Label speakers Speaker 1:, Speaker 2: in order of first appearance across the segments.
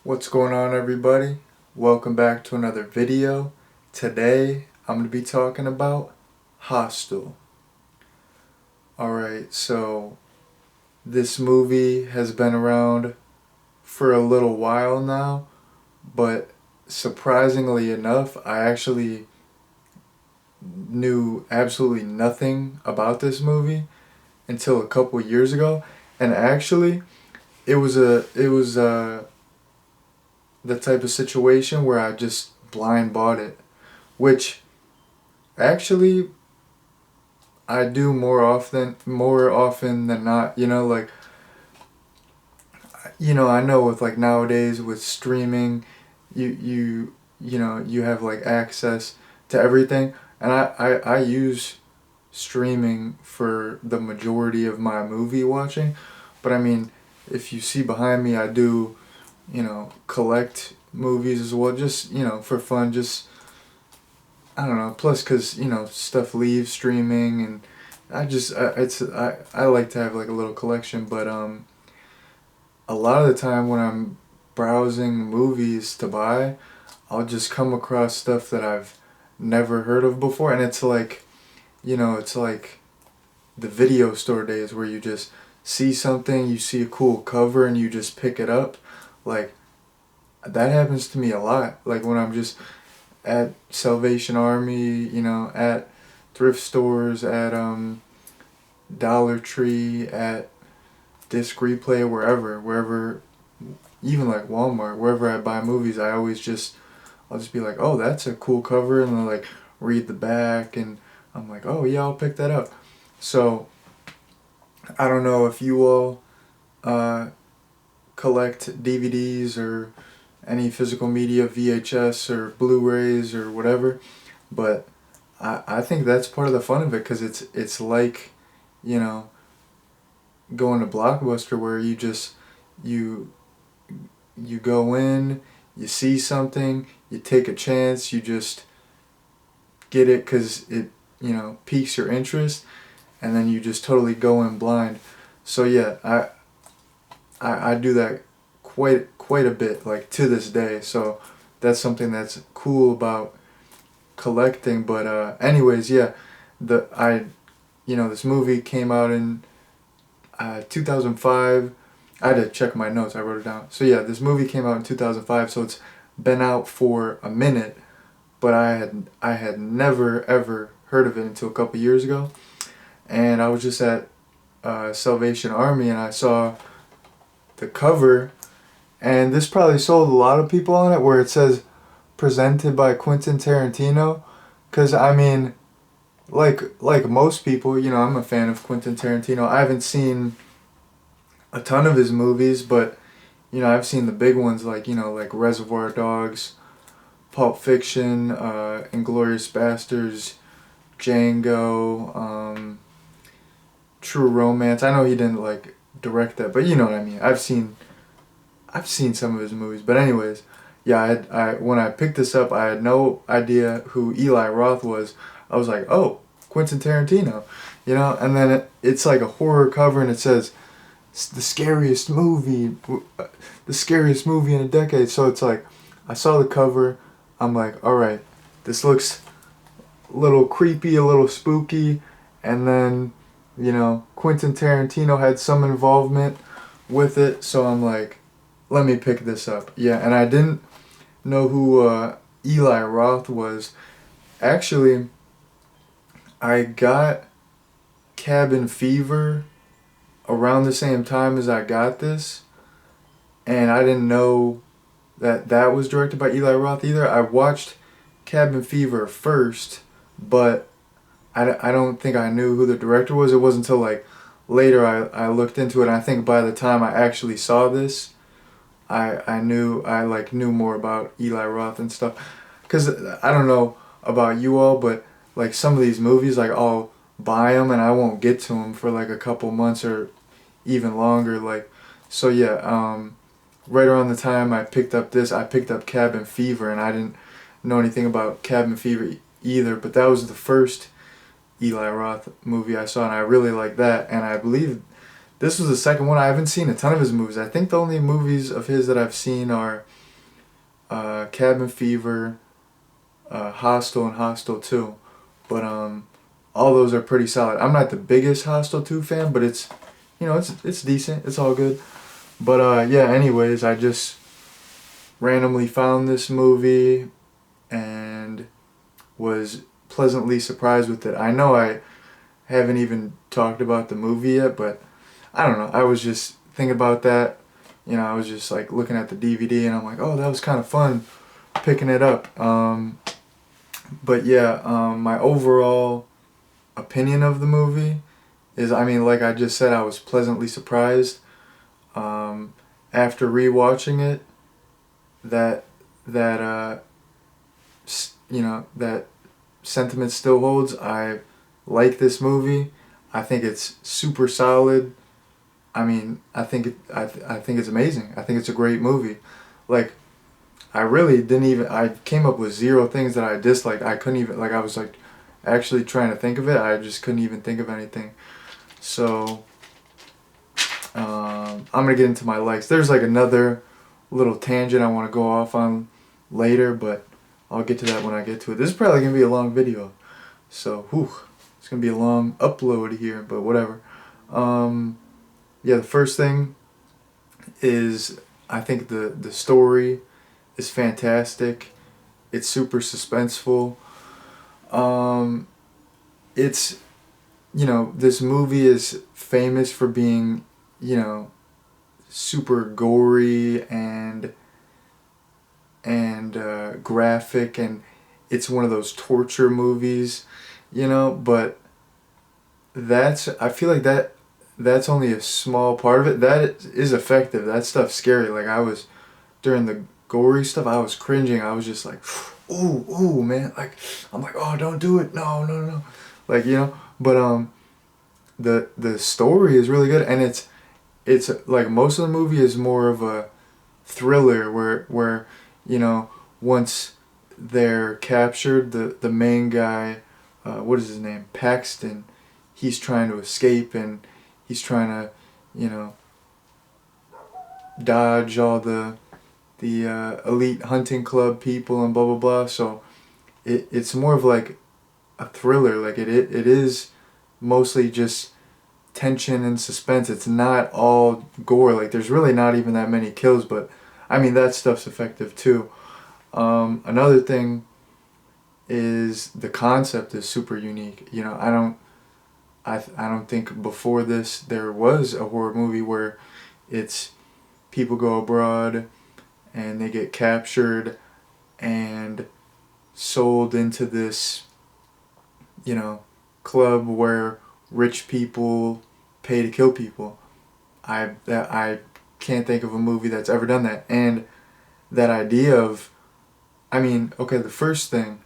Speaker 1: What's going on, everybody? Welcome back to another video. Today I'm going to be talking about Hostel. Alright, so this movie has been around for a little while now, but surprisingly enough, I actually knew absolutely nothing about this movie until a couple years ago. And actually, it was the type of situation where I just blind bought it, which actually I do more often than not. I know with like nowadays with streaming, you have like access to everything, and I use streaming for the majority of my movie watching. But I mean, if you see behind me, I do collect movies as well, just for fun. Just I don't know. Plus, cause stuff leaves streaming, and I like to have like a little collection. But a lot of the time when I'm browsing movies to buy, I'll just come across stuff that I've never heard of before, and it's like the video store days where you just see something, you see a cool cover, and you just pick it up. Like that happens to me a lot. Like when I'm just at Salvation Army, at thrift stores, at Dollar Tree, at Disc Replay, wherever, even like Walmart, wherever I buy movies, I'll just be like, oh, that's a cool cover, and I'll like read the back, and I'm like, oh yeah, I'll pick that up. So I don't know if you all uh, collect DVDs or any physical media, VHS or Blu-rays or whatever, but I think that's part of the fun of it, because it's like, you know, going to Blockbuster where you you go in, you see something, you take a chance, you just get it because it piques your interest, and then you just totally go in blind. So yeah, I do that quite a bit, like to this day. So that's something that's cool about collecting. But anyways, yeah, this movie came out in 2005. I had to check my notes. I wrote it down. So yeah, this movie came out in 2005. So it's been out for a minute, but I had never ever heard of it until a couple years ago, and I was just at Salvation Army, and I saw the cover, and this probably sold a lot of people on it, where it says presented by Quentin Tarantino, because I mean, like most people, I'm a fan of Quentin Tarantino. I haven't seen a ton of his movies, but I've seen the big ones, like Reservoir Dogs, Pulp Fiction, Inglourious Basterds, Django, True Romance. I know he didn't like direct that, but you know what I mean. I've seen some of his movies, but anyways, yeah. When I picked this up, I had no idea who Eli Roth was. I was like, oh, Quentin Tarantino, and then it's like a horror cover, and it says the scariest movie in a decade. So it's like, I saw the cover, I'm like, all right, this looks a little creepy, a little spooky, and then Quentin Tarantino had some involvement with it, so I'm like, let me pick this up. Yeah, and I didn't know who Eli Roth was. Actually, I got Cabin Fever around the same time as I got this, and I didn't know that was directed by Eli Roth either. I watched Cabin Fever first, but I don't think I knew who the director was. It wasn't until like later I looked into it, and I think by the time I actually saw this, I knew more about Eli Roth and stuff. Because I don't know about you all, but like some of these movies, like I'll buy them and I won't get to them for like a couple months or even longer. Like, so yeah, right around the time I picked up this, I picked up Cabin Fever, and I didn't know anything about Cabin Fever either, but that was the first Eli Roth movie I saw, and I really liked that, and I believe this was the second one. I haven't seen a ton of his movies. I think the only movies of his that I've seen are Cabin Fever, Hostel, and Hostel 2. But all those are pretty solid. I'm not the biggest Hostel 2 fan, but it's, you know, it's decent. It's all good. But yeah, anyways, I just randomly found this movie and was pleasantly surprised with it. I know I haven't even talked about the movie yet, but I don't know. I was just thinking about that. You know, I was just like looking at the DVD and I'm like, oh, that was kind of fun picking it up. But yeah, my overall opinion of the movie is, I mean, like I just said, I was pleasantly surprised. After rewatching it, that you know, that sentiment still holds. I like this movie. I think it's super solid. I mean, I think it's amazing. I think it's a great movie. Like, I really didn't even. I came up with zero things that I disliked. I couldn't even, like, I was like actually trying to think of it. I just couldn't even think of anything. So I'm gonna get into my likes. There's like another little tangent I want to go off on later, but I'll get to that when I get to it. This is probably gonna be a long video, so it's gonna be a long upload here, but whatever. Yeah, the first thing is, I think the story is fantastic. It's super suspenseful. It's, you know, this movie is famous for being, you know, super gory and graphic, and it's one of those torture movies, you know, but I feel like that's only a small part of it. That is effective. That stuff's scary. Like, I was, during the gory stuff, I was cringing. I was just like, ooh, man. Like, I'm like, oh, don't do it. No. Like, you know, but the story is really good, and it's like most of the movie is more of a thriller where you know, once they're captured, the main guy, what is his name, Paxton, he's trying to escape, and he's trying to, you know, dodge all the elite hunting club people and blah blah blah. So it's more of like a thriller. Like it is mostly just tension and suspense. It's not all gore. Like, there's really not even that many kills, but I mean, that stuff's effective too. Another thing is the concept is super unique. You know, I don't think before this there was a horror movie where it's people go abroad and they get captured and sold into this, you know, club where rich people pay to kill people. I can't think of a movie that's ever done that. And that idea of, I mean, okay, the first thing,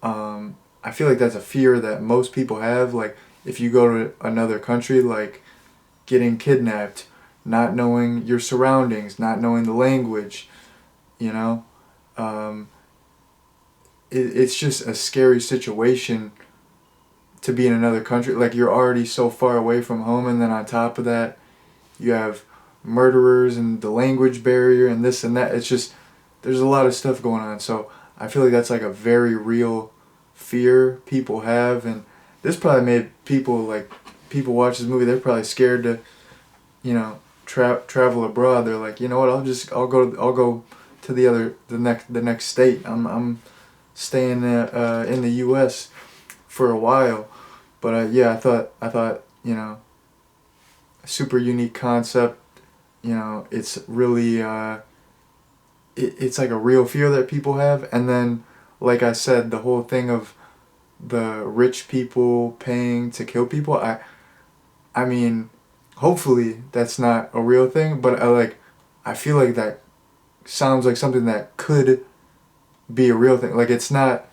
Speaker 1: I feel like that's a fear that most people have. Like, if you go to another country, like getting kidnapped, not knowing your surroundings, not knowing the language, you know, it's just a scary situation to be in another country. Like, you're already so far away from home, and then on top of that, you have murderers and the language barrier and this and that. It's just, there's a lot of stuff going on. So I feel like that's like a very real fear people have, and this probably made people, like, people watch this movie, they're probably scared to, you know, travel abroad. They're like, you know what, I'll go to the next state. I'm staying in the U.S. for a while. But yeah, I thought, you know, a super unique concept. You know, it's really it's like a real fear that people have. And then, like I said, the whole thing of the rich people paying to kill people. I mean, hopefully that's not a real thing, but I feel like that sounds like something that could be a real thing. Like, it's not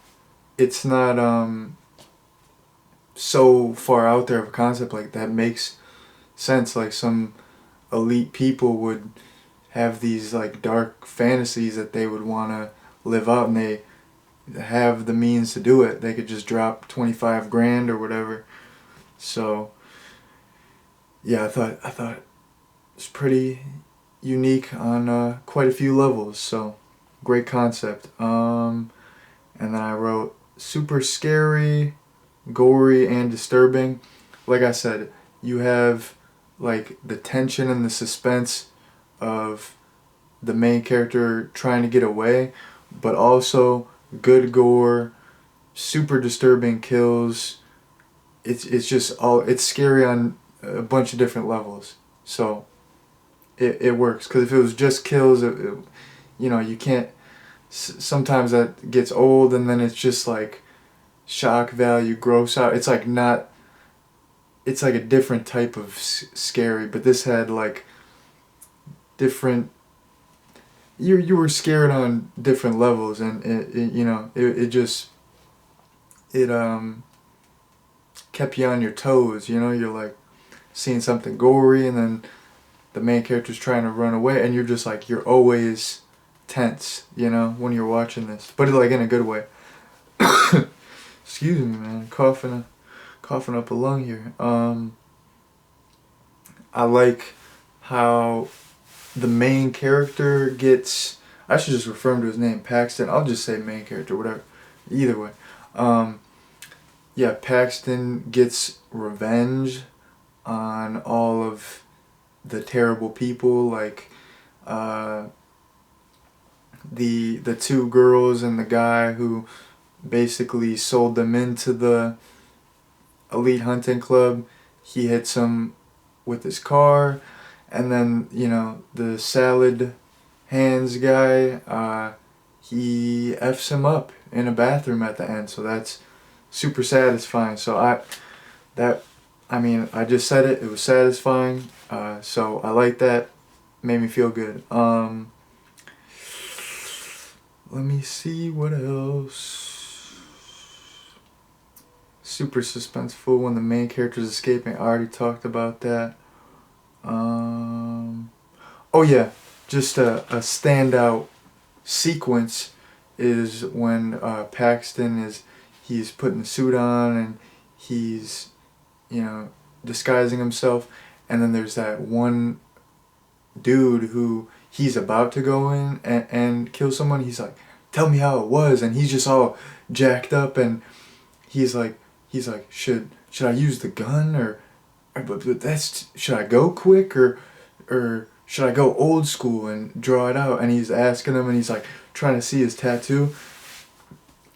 Speaker 1: so far out there of a concept. Like, that makes sense. Like, some elite people would have these like dark fantasies that they would want to live out, and they have the means to do it. They could just drop 25 grand or whatever. So yeah, I thought it's pretty unique on quite a few levels. So great concept. And then I wrote super scary, gory, and disturbing. Like I said, you have like the tension and the suspense of the main character trying to get away, but also good gore, super disturbing kills. It's just all, it's scary on a bunch of different levels. So it works, because if it was just kills, you know, you can't. Sometimes that gets old, and then it's just like shock value, gross out. It's like not. It's like a different type of scary, but this had like different. You were scared on different levels, and you know, it just it kept you on your toes. You know, you're like seeing something gory, and then the main character's trying to run away, and you're just like, you're always tense, you know, when you're watching this, but like in a good way. Excuse me, man, coughing up a lung here. I like how the main character gets. I should just refer him to his name, Paxton. I'll just say main character, whatever. Either way, um, yeah, Paxton gets revenge on all of the terrible people, like uh, the two girls and the guy who basically sold them into the elite hunting club. He hits them with his car, and then, you know, the salad hands guy, he f's him up in a bathroom at the end. So that's super satisfying. So I mean, I just said it. It was satisfying. So I like that. Made me feel good. Let me see what else. Super suspenseful when the main character's escaping. I already talked about that. Oh yeah, just a standout sequence is when Paxton he's putting the suit on, and he's, you know, disguising himself, and then there's that one dude who he's about to go in and kill someone. He's like, tell me how it was, and he's just all jacked up, and he's like should I use the gun, but that's, should I go quick, or should I go old school and draw it out? And he's asking him, and he's like trying to see his tattoo.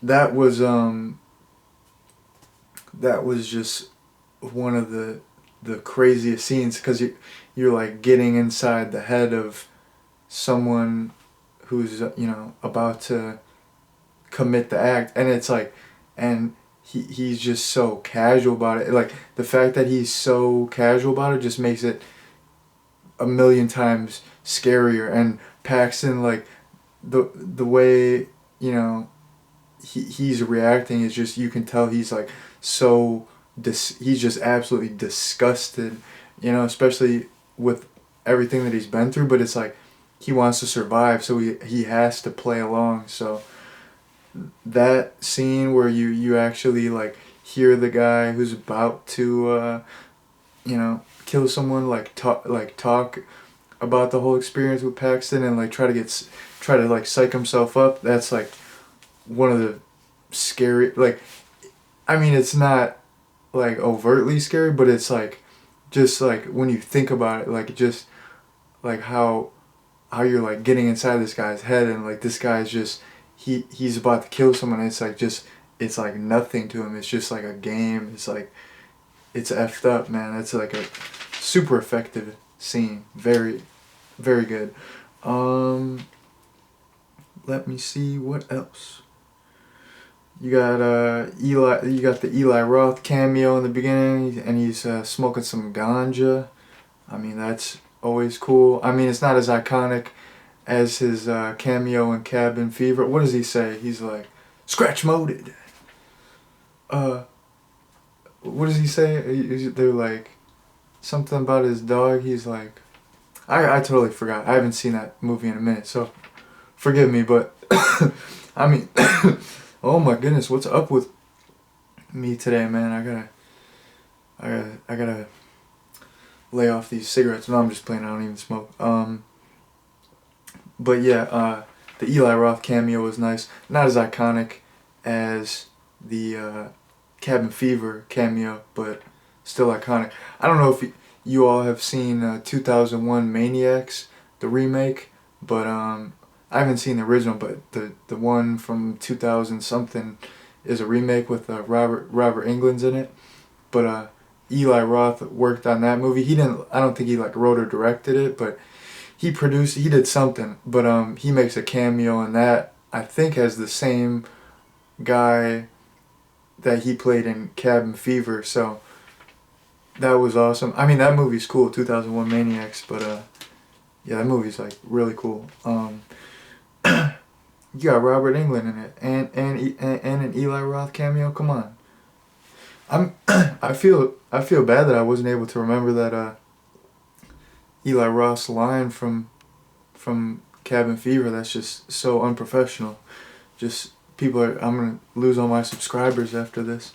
Speaker 1: That was just one of the craziest scenes, because you're like getting inside the head of someone who's, you know, about to commit the act, and it's like, and he's just so casual about it. Like, the fact that he's so casual about it just makes it a million times scarier. And Paxton, like, the way, you know, he's reacting is just, you can tell he's like so he's just absolutely disgusted, you know, especially with everything that he's been through. But it's like he wants to survive, so he has to play along. So that scene where you actually like hear the guy who's about to you know, kill someone, like talk about the whole experience with Paxton, and like try to like psych himself up. That's like one of the scary, like, I mean, it's not like overtly scary, but it's like, just like when you think about it, like, just like how you're like getting inside this guy's head, and like this guy's just, he's about to kill someone, and it's like, just, it's like nothing to him. It's just like a game. It's like, it's effed up, man. That's like a super effective scene. Very, very good. Let me see what else. You got Eli. You got the Eli Roth cameo in the beginning, and he's smoking some ganja. I mean, that's always cool. I mean, it's not as iconic as his cameo in Cabin Fever. What does he say? He's like, "Scratch moded." What does he say? They're like something about his dog. He's like, I totally forgot. I haven't seen that movie in a minute, so forgive me. But I mean, oh my goodness, what's up with me today, man? I gotta lay off these cigarettes. No, I'm just playing. I don't even smoke. But yeah, the Eli Roth cameo was nice. Not as iconic as the Cabin Fever cameo, but still iconic. I don't know if you all have seen 2001 Maniacs, the remake, but I haven't seen the original, but the one from 2000 something is a remake with Robert Englund's in it. But Eli Roth worked on that movie. He didn't. I don't think he like wrote or directed it, but he produced. He did something. But he makes a cameo in that. I think has the same guy that he played in Cabin Fever. So that was awesome. I mean, that movie's cool, 2001 Maniacs. But yeah, that movie's like really cool. You got Robert Englund in it, and an Eli Roth cameo. Come on. I feel bad that I wasn't able to remember that Eli Roth's line from Cabin Fever. That's just so unprofessional. Just people are. I'm gonna lose all my subscribers after this.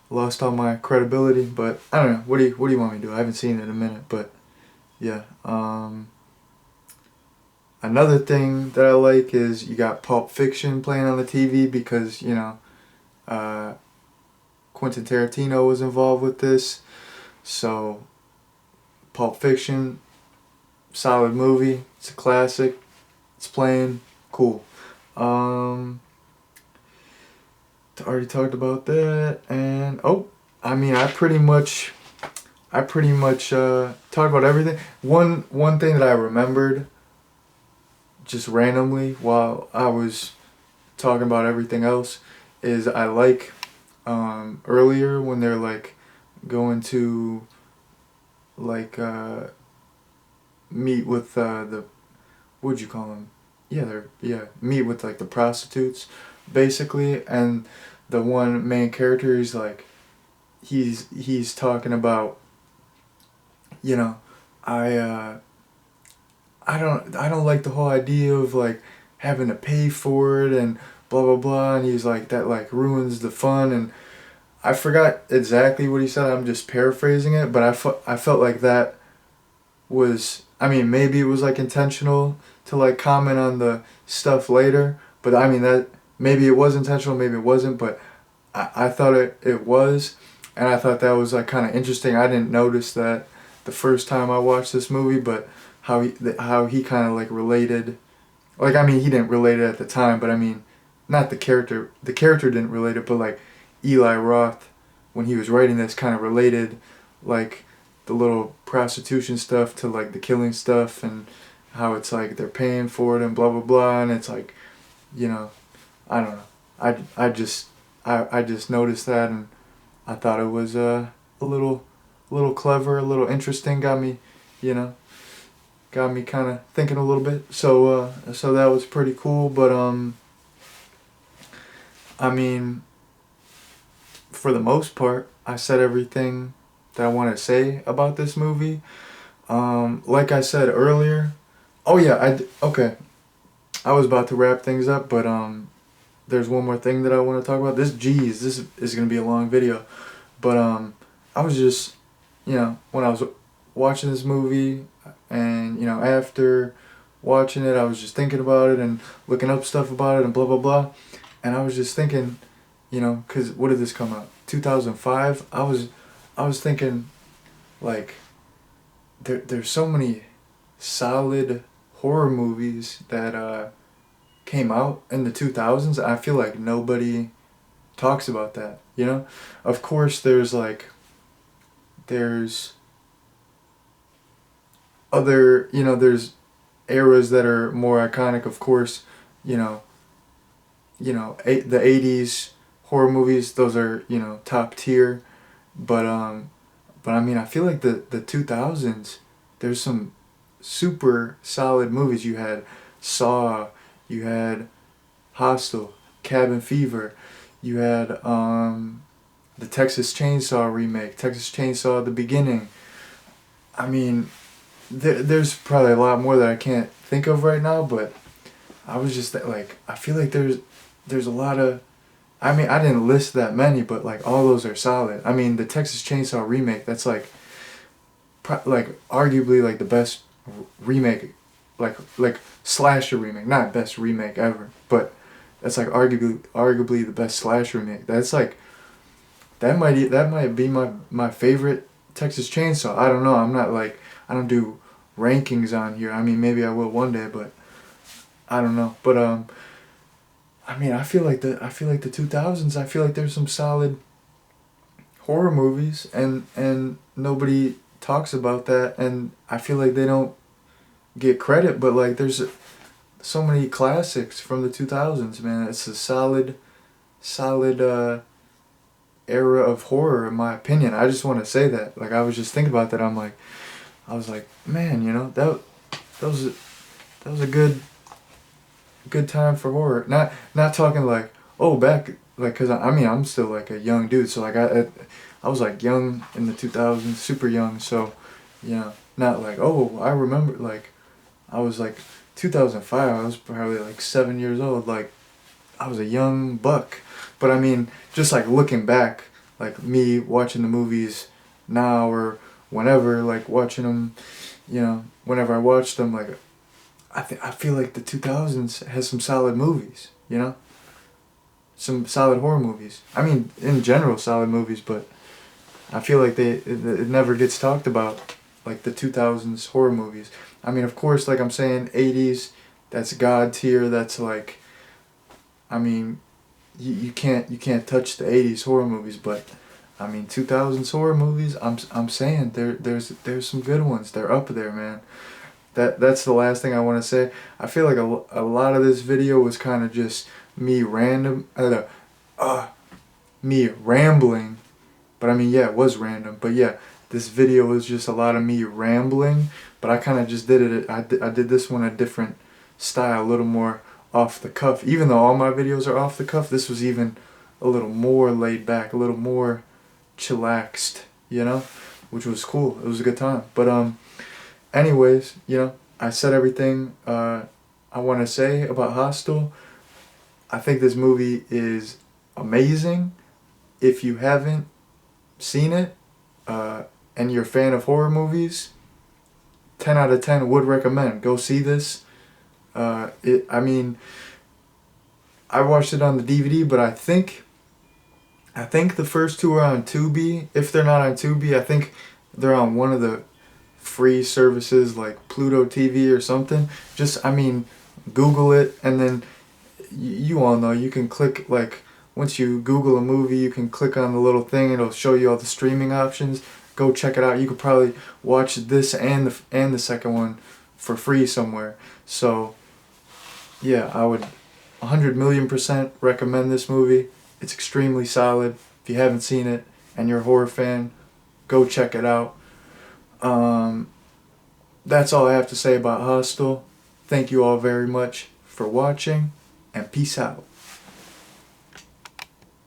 Speaker 1: Lost all my credibility, but I don't know. What do you want me to do? I haven't seen it in a minute, but yeah. Another thing that I like is you got Pulp Fiction playing on the TV because Quentin Tarantino was involved with this, so Pulp Fiction, solid movie. It's a classic. It's playing cool. Already talked about that, and I mean I pretty much talked about everything. One thing that I remembered just randomly while I was talking about everything else is I like earlier when they're like going to like meet with the what'd you call them? Meet with like the prostitutes basically, and the one main character is like he's talking about I don't like the whole idea of like having to pay for it and blah blah blah, and he's like that like ruins the fun, and I forgot exactly what he said. I'm just paraphrasing it, but I felt like that was, I mean, maybe it was like intentional to like comment on the stuff later, but I mean that maybe it was intentional, maybe it wasn't, but I thought it was, and I thought that was like kind of interesting. I didn't notice that the first time I watched this movie, but how he kind of like related, like I mean he didn't relate it at the time, but I mean not the character didn't relate it, but like Eli Roth when he was writing this kind of related like the little prostitution stuff to like the killing stuff, and how it's like they're paying for it and blah blah blah, and it's like I don't know, I just noticed that, and I thought it was a little clever, a little interesting, got me kind of thinking a little bit. So that was pretty cool. But I mean, for the most part, I said everything that I want to say about this movie. Like I said earlier, okay. I was about to wrap things up, but there's one more thing that I want to talk about. This is gonna be a long video, but I was just when I was watching this movie, and after watching it I was just thinking about it and looking up stuff about it and blah blah blah, and I was just thinking, because what did this come out, 2005? I was thinking like there's so many solid horror movies that came out in the 2000s. I feel like nobody talks about that, of course there's other, there's eras that are more iconic, of course, the 80s horror movies, those are, top tier, but I mean, I feel like the 2000s, there's some super solid movies. You had Saw, you had Hostel, Cabin Fever, you had the Texas Chainsaw remake, Texas Chainsaw The Beginning. I mean, there's probably a lot more that I can't think of right now, but I was just I feel like there's a lot of, I mean, I didn't list that many, but like all those are solid. I mean, the Texas Chainsaw remake, that's like like arguably like the best remake, like slasher remake, not best remake ever, but that's like arguably the best slasher remake. That's like that might be my favorite Texas Chainsaw. I don't know. I'm not like, I don't do rankings on here. I mean, maybe I will one day, but I don't know. But I mean, I feel like the 2000s. I feel like there's some solid horror movies, and nobody talks about that, and I feel like they don't get credit. But like, there's so many classics from the 2000s, man. It's a solid era of horror, in my opinion. I just want to say that. Like, I was just thinking about that. I was like, man, that was a good time for horror. Not talking like, oh, back, like, cause I mean, I'm still like a young dude, so like I was like young in the 2000s, super young. So, not like, oh, I remember, like, I was like 2005. I was probably like 7 years old. Like, I was a young buck. But I mean, just like looking back, like me watching the movies now or whenever, like watching them, whenever I watched them, like I feel like the 2000s has some solid movies, some solid horror movies. I mean, in general, solid movies, but I feel like it never gets talked about, like the 2000s horror movies. I mean, of course, like I'm saying, 80s, that's God tier. That's like, I mean, you can't touch the 80s horror movies, but I mean 2000s horror movies, I'm saying there's some good ones. They're up there, man. That's the last thing I want to say. I feel like a lot of this video was kind of just me me rambling, but I mean, yeah, it was random, but yeah, this video was just a lot of me rambling, but I kind of just did it. I did this one a different style, a little more off the cuff. Even though all my videos are off the cuff, this was even a little more laid back, a little more chillaxed, which was cool. It was a good time. But anyways, I said everything I want to say about Hostel. I think this movie is amazing. If you haven't seen it, and you're a fan of horror movies, 10 out of 10 would recommend. Go see this. I mean, I watched it on the DVD, but I think the first two are on Tubi. If they're not on Tubi, I think they're on one of the free services like Pluto TV or something. Just, I mean, Google it, and then you all know you can click, like, once you Google a movie, you can click on the little thing, it'll show you all the streaming options. Go check it out. You could probably watch this and the second one for free somewhere. So yeah, I would 100,000,000% recommend this movie. It's extremely solid. If you haven't seen it and you're a horror fan, go check it out. That's all I have to say about Hostel. Thank you all very much for watching, and peace out.